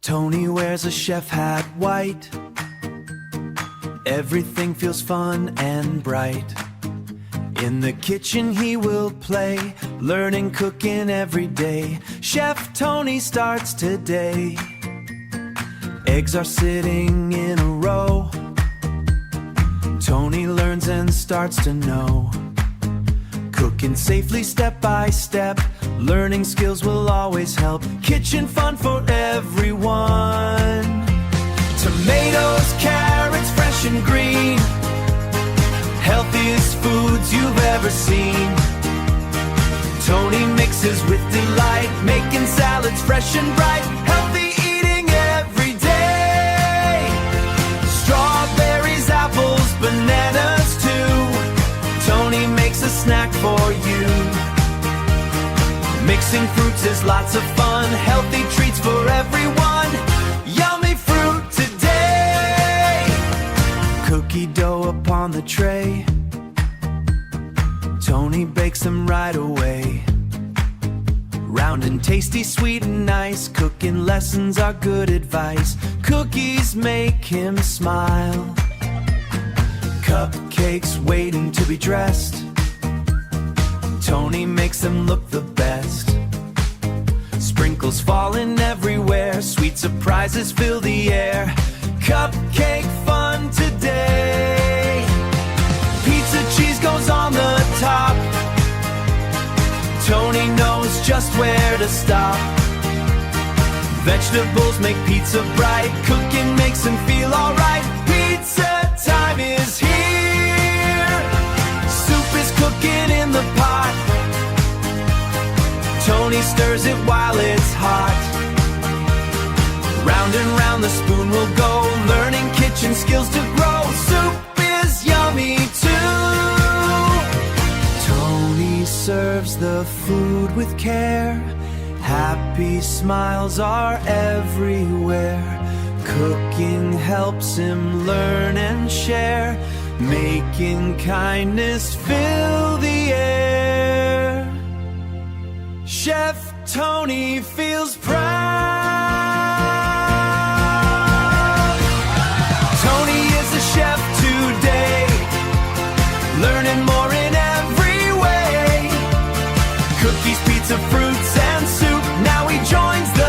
Tony wears a chef hat white. Everything feels fun and bright. In the kitchen he will play, learning cooking every day. Chef Tony starts today. Eggs are sitting in a row. Tony learns and starts to know. Cooking safely step by step, learning skills will always help. Kitchen fun for everyone. Tomatoes, carrots, fresh and green, healthiest foods you've ever seen. Tony mixes with delight, making salads fresh and bright. Healthy eating every day. Strawberries, apples, bananas too. Tony makes a snack for you. Mixing fruits is lots of fun. Healthy treats for everyone. Yummy fruit today. Cookie dough upon the tray. Tony bakes them right away. Round and tasty, sweet and nice. Cooking lessons are good advice. Cookies make him smile. Cupcakes waiting to be dressed. Tony makes them look the best. Sprinkles falling everywhere. Sweet surprises fill the air. Cupcake fun today. Pizza cheese goes on the top. Tony knows just where to stop. Vegetables make pizza bright. Cooking makes him feel alright. Pizza time is here. Soup is cooking in the pot. Tony stirs it while it's hot. Round and round the spoon will go, learning kitchen skills to grow. Soup is yummy too. Tony serves the food with care. Happy smiles are everywhere. Cooking helps him learn and share, making kindness fill the air. Chef Tony feels proud. Tony is a chef today, learning more in every way. Cookies, pizza, fruits, and soup. Now he joins the